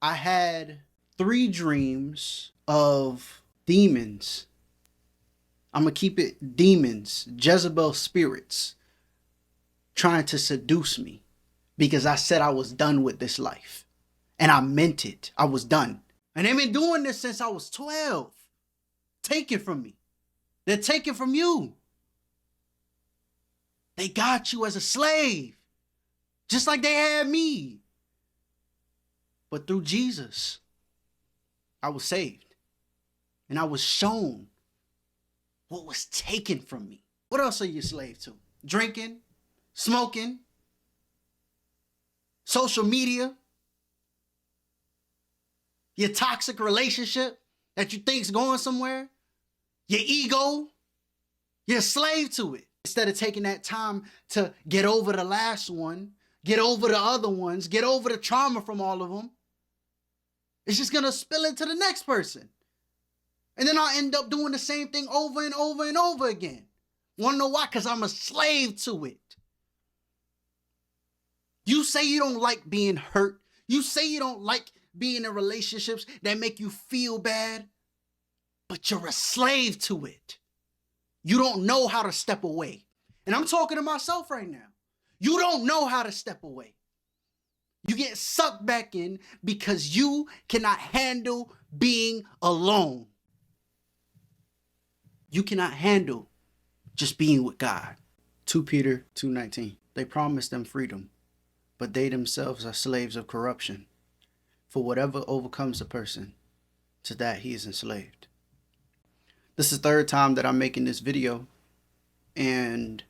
I had 3 dreams of demons. I'm going to keep it demons, Jezebel spirits, trying to seduce me because I said I was done with this life. And I meant it. I was done. And they've been doing this since I was 12. Taken from me. They're taken from you. They got you as a slave, just like they had me. But through Jesus, I was saved. And I was shown what was taken from me. What else are you a slave to? Drinking, smoking, social media, your toxic relationship that you think's going somewhere, your ego. You're a slave to it. Instead of taking that time to get over the last one, get over the other ones, get over the trauma from all of them, it's just gonna spill into the next person. And then I'll end up doing the same thing over and over and over again. Wanna know why? Because I'm a slave to it. You say you don't like being hurt. You say you don't like being in relationships that make you feel bad, but you're a slave to it. You don't know how to step away. And I'm talking to myself right now. You don't know how to step away. You get sucked back in because you cannot handle being alone. You cannot handle just being with God. 2 Peter 2:19. They promised them freedom, but they themselves are slaves of corruption. For whatever overcomes a person, to that he is enslaved. This is the 3rd time that I'm making this video, and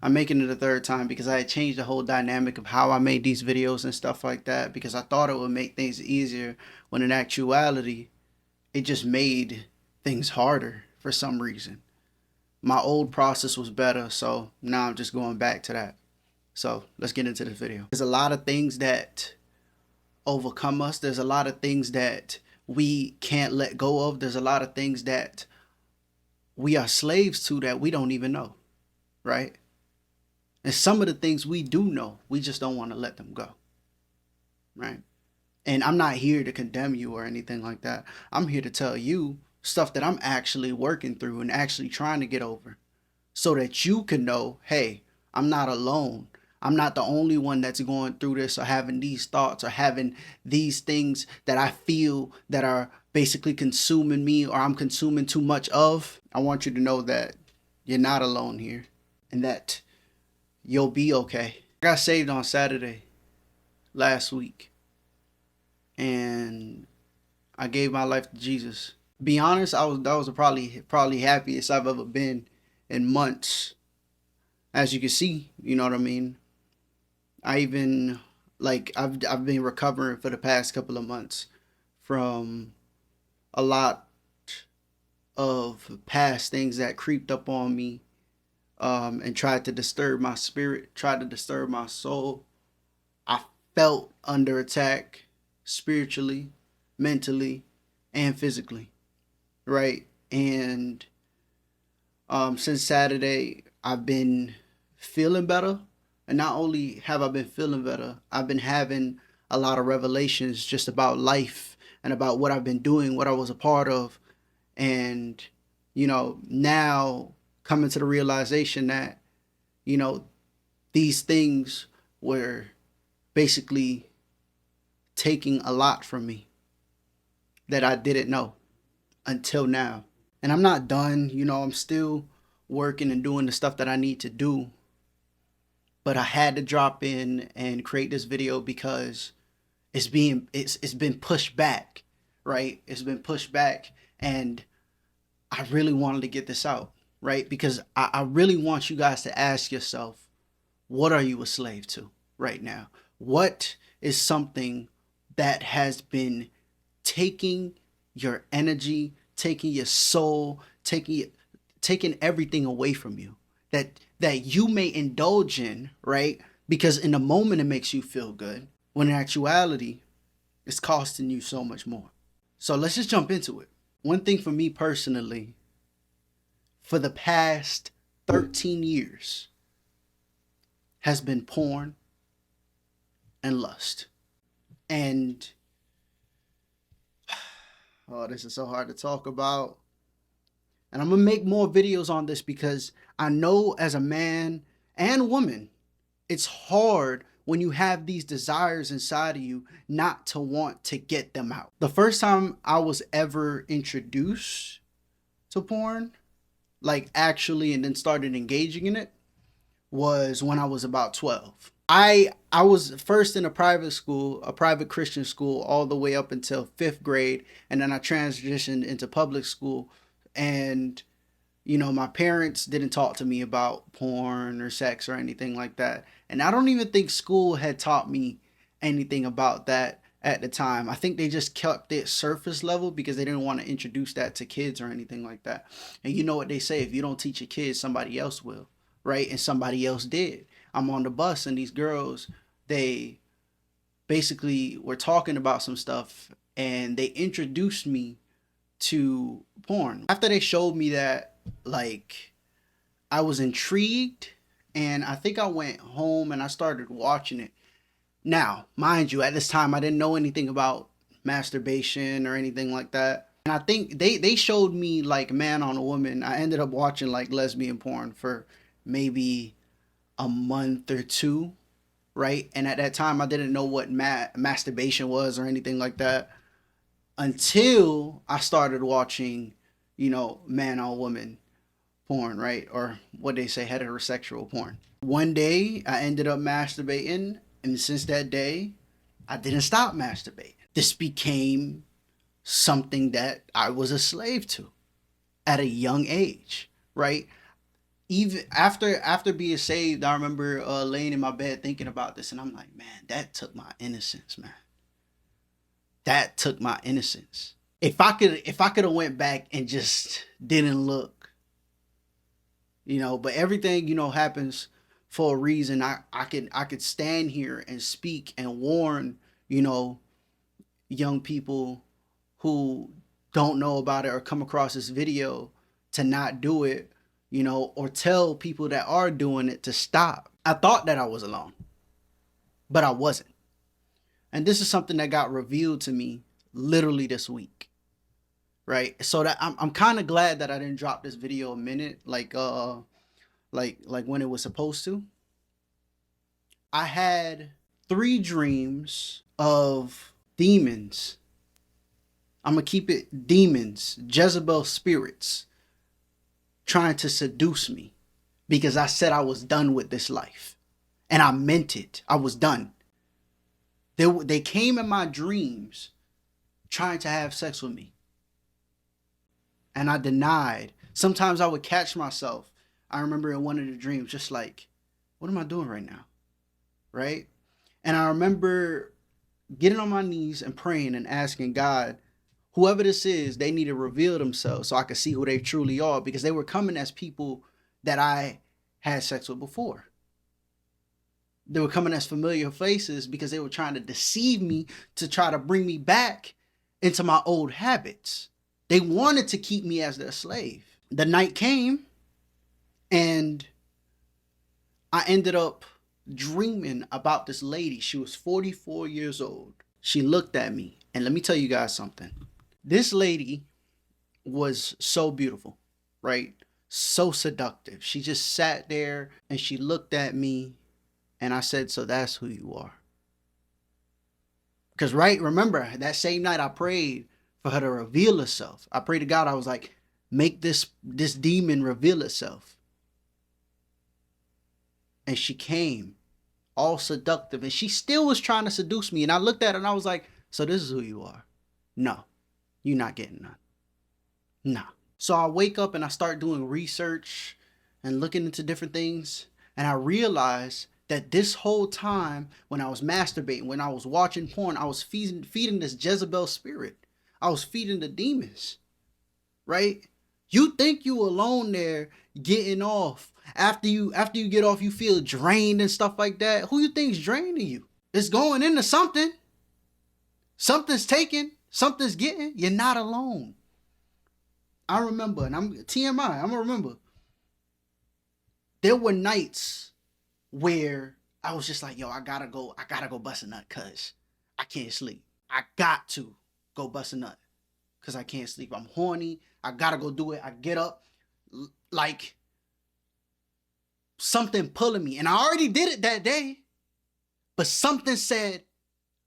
I'm making it a 3rd time because I had changed the whole dynamic of how I made these videos and stuff like that, because I thought it would make things easier, when in actuality it just made things harder for some reason. My old process was better, so now I'm just going back to that. So let's get into this video. There's a lot of things that overcome us. There's a lot of things that we can't let go of. There's a lot of things that we are slaves to that we don't even know, right? And some of the things we do know, we just don't want to let them go, right? And I'm not here to condemn you or anything like that. I'm here to tell you stuff that I'm actually working through and actually trying to get over, so that you can know, hey, I'm not alone. I'm not the only one that's going through this or having these thoughts or having these things that I feel that are basically consuming me, or I'm consuming too much of. I want you to know that you're not alone here and that you'll be okay. I got saved on Saturday last week, and I gave my life to Jesus. Be honest, that was probably happiest I've ever been in months. As you can see, you know what I mean? I even, I've been recovering for the past couple of months from a lot of past things that creeped up on me, and tried to disturb my spirit, tried to disturb my soul. I felt under attack spiritually, mentally, and physically, right? And since Saturday, I've been feeling better. And not only have I been feeling better, I've been having a lot of revelations just about life and about what I've been doing, what I was a part of. And, now coming to the realization that, these things were basically taking a lot from me that I didn't know until now. And I'm not done, I'm still working and doing the stuff that I need to do. But I had to drop in and create this video because it's been pushed back, right? It's been pushed back, and I really wanted to get this out, right? Because I really want you guys to ask yourself, what are you a slave to right now? What is something that has been taking your energy, taking your soul, taking everything away from you, that you may indulge in, right? Because in the moment it makes you feel good, when in actuality it's costing you so much more. So let's just jump into it. One thing for me personally, for the past 13 years, has been porn and lust. And Oh, this is so hard to talk about. And I'm going to make more videos on this because I know as a man and woman, it's hard when you have these desires inside of you not to want to get them out. The first time I was ever introduced to porn, like actually, and then started engaging in it, was when I was about 12. I was first in a private school, a private Christian school, all the way up until 5th grade, and then I transitioned into public school. And my parents didn't talk to me about porn or sex or anything like that. And I don't even think school had taught me anything about that at the time. I think they just kept it surface level because they didn't want to introduce that to kids or anything like that. And you know what they say, if you don't teach your kids, somebody else will, right? And somebody else did. I'm on the bus and these girls, they basically were talking about some stuff and they introduced me to porn. After they showed me that, like, I was intrigued, and I think I went home and I started watching it. Now, mind you, at this time I didn't know anything about masturbation or anything like that. And I think they showed me like man on a woman. I ended up watching like lesbian porn for maybe a month or two, right? And at that time I didn't know what masturbation was or anything like that until I started watching, man on woman porn, right? Or what they say, heterosexual porn. One day I ended up masturbating, and since that day, I didn't stop masturbating. This became something that I was a slave to at a young age, right? Even after being saved, I remember laying in my bed thinking about this, and I'm like, man, that took my innocence, man. That took my innocence. If I could have went back and just didn't look, but everything, happens for a reason. I could stand here and speak and warn, young people who don't know about it or come across this video to not do it, or tell people that are doing it to stop. I thought that I was alone, but I wasn't. And this is something that got revealed to me literally this week. Right? So that I'm kind of glad that I didn't drop this video a minute like when it was supposed to. I had 3 dreams of demons. I'm going to keep it demons, Jezebel spirits trying to seduce me because I said I was done with this life. And I meant it. I was done. They came in my dreams trying to have sex with me. And I denied. Sometimes I would catch myself. I remember in one of the dreams, just like, what am I doing right now? Right? And I remember getting on my knees and praying and asking God, whoever this is, they need to reveal themselves so I could see who they truly are, because they were coming as people that I had sex with before. They were coming as familiar faces because they were trying to deceive me to try to bring me back into my old habits. They wanted to keep me as their slave. The night came and I ended up dreaming about this lady. She was 44 years old. She looked at me, and let me tell you guys something. This lady was so beautiful, right? So seductive. She just sat there and she looked at me, and I said, so that's who you are. Because, right, remember that same night I prayed for her to reveal herself. I prayed to God. I was like, make this demon reveal itself. And she came all seductive, and she still was trying to seduce me. And I looked at her and I was like, so this is who you are. No, you're not getting none. Nah. So I wake up and I start doing research and looking into different things. And I realized that this whole time when I was masturbating, when I was watching porn, I was feeding this Jezebel spirit. I was feeding the demons, right? You think you alone there getting off. After you get off, you feel drained and stuff like that. Who you think's draining you? It's going into something. Something's taken. Something's getting. You're not alone. I remember, and I'm TMI, I'm gonna remember. There were nights where I was just like, yo, I gotta go bust a nut, cuz I can't sleep. I got to go bust a nut. because I can't sleep. I'm horny. I gotta go do it. I get up like something pulling me. And I already did it that day. But something said,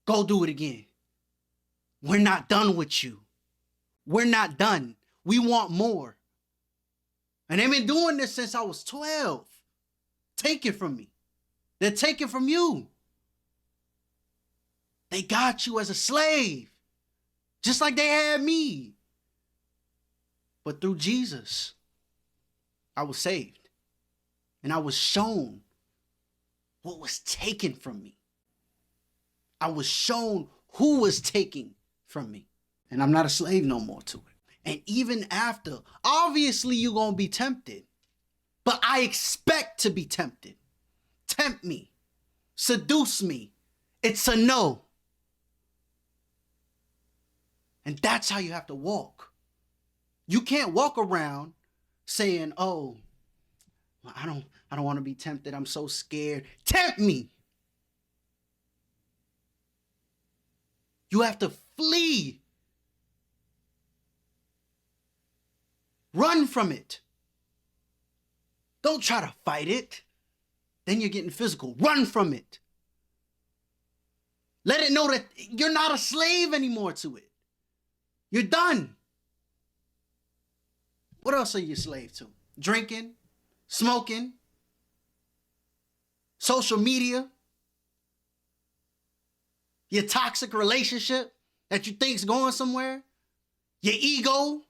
go do it again. We're not done with you. We're not done. We want more. And they've been doing this since I was 12. Take it from me. They're taking from you. They got you as a slave. Just like they had me. But through Jesus, I was saved. And I was shown what was taken from me. I was shown who was taking from me. And I'm not a slave no more to it. And even after, obviously you're going to be tempted. But I expect to be tempted. Tempt me. Seduce me. It's a no. And that's how you have to walk. You can't walk around saying, oh, I don't want to be tempted. I'm so scared. Tempt me. You have to flee. Run from it. Don't try to fight it. Then you're getting physical. Run from it. Let it know that you're not a slave anymore to it. You're done. What else are you a slave to? Drinking, smoking, social media, your toxic relationship that you think's going somewhere, your ego.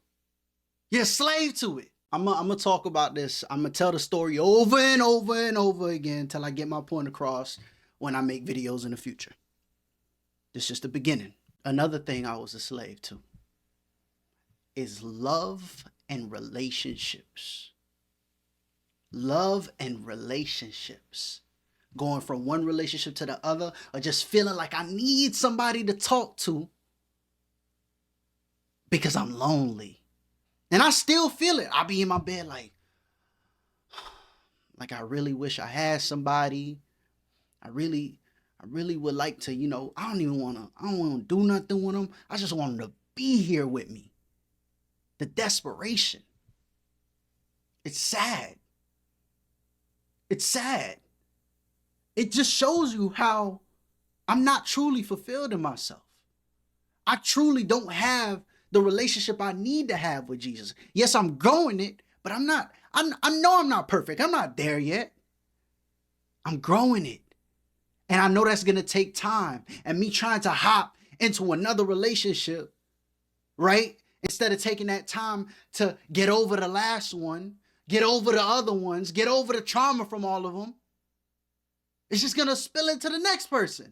You're a slave to it. I'm gonna talk about this. I'm gonna tell the story over and over and over again until I get my point across when I make videos in the future. This is just the beginning. Another thing I was a slave to is love and relationships. Love and relationships. Going from one relationship to the other, or just feeling like I need somebody to talk to because I'm lonely. And I still feel it. I be in my bed like I really wish I had somebody. I really would like to, I don't want to do nothing with them. I just want them to be here with me. The desperation. It's sad. It's sad. It just shows you how I'm not truly fulfilled in myself. I truly don't have the relationship I need to have with Jesus. Yes, I'm growing it, but I know I'm not perfect. I'm not there yet. I'm growing it. And I know that's going to take time. And me trying to hop into another relationship, right? Instead of taking that time to get over the last one, get over the other ones, get over the trauma from all of them, it's just going to spill into the next person.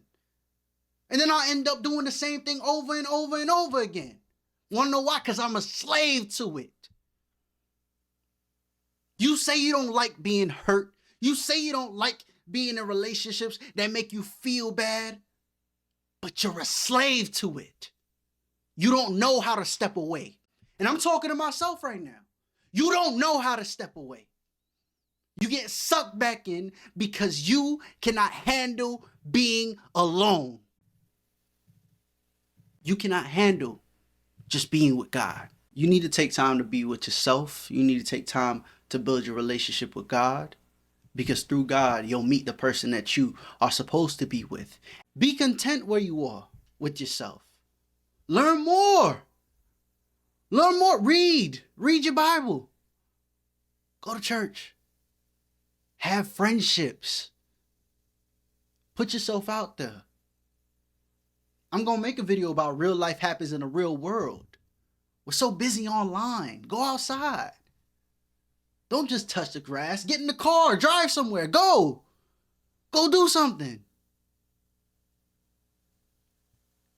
And then I'll end up doing the same thing over and over and over again. Want to know why? Because I'm a slave to it. You say you don't like being hurt. You say you don't like being in relationships that make you feel bad. But you're a slave to it. You don't know how to step away. And I'm talking to myself right now. You don't know how to step away. You get sucked back in because you cannot handle being alone. You cannot handle just being with God. You need to take time to be with yourself. You need to take time to build your relationship with God, because through God, you'll meet the person that you are supposed to be with. Be content where you are with yourself. Learn more. Learn more. Read your Bible. Go to church. Have friendships. Put yourself out there. I'm going to make a video about real life happens in the real world. We're so busy online. Go outside. Don't just touch the grass. Get in the car. Drive somewhere. Go. Go do something.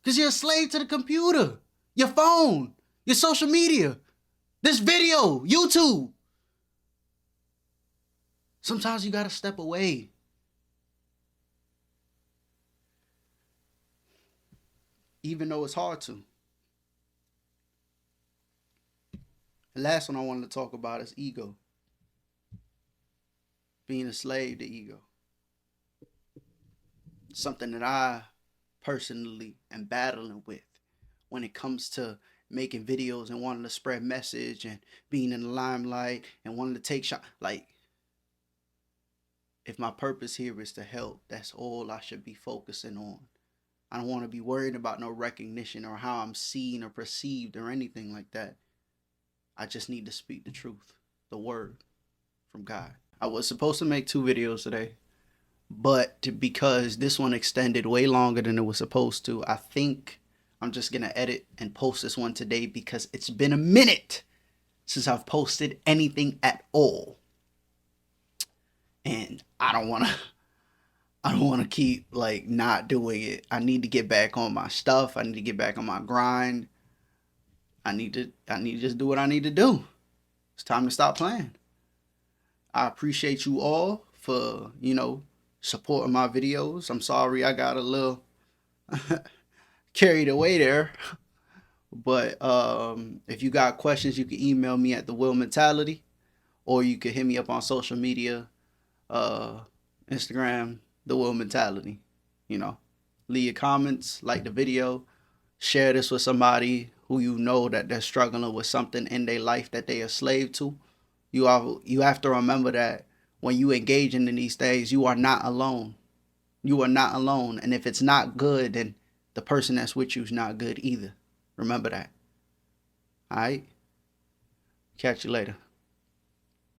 Because you're a slave to the computer, your phone, your social media, this video, YouTube. Sometimes you got to step away. Even though it's hard to. The last one I wanted to talk about is ego. Being a slave to ego. Something that I personally am battling with when it comes to making videos and wanting to spread message and being in the limelight and wanting to take shot. Like, if my purpose here is to help, that's all I should be focusing on. I don't want to be worried about no recognition or how I'm seen or perceived or anything like that. I just need to speak the truth, the word from God. I was supposed to make 2 videos today, but because this one extended way longer than it was supposed to, I think I'm just going to edit and post this one today because it's been a minute since I've posted anything at all. And I don't want to keep like not doing it. I need to get back on my stuff. I need to get back on my grind. I need to just do what I need to do. It's time to stop playing. I appreciate you all for, supporting my videos. I'm sorry I got a little carried away there. But if you got questions, you can email me at thewillmentality, or you can hit me up on social media, Instagram, thewillmentality. Leave your comments, like the video, share this with somebody who you know that they're struggling with something in their life that they are slave to. You have to remember that when you engage in these things, you are not alone. You are not alone. And if it's not good, then the person that's with you is not good either. Remember that. All right? Catch you later.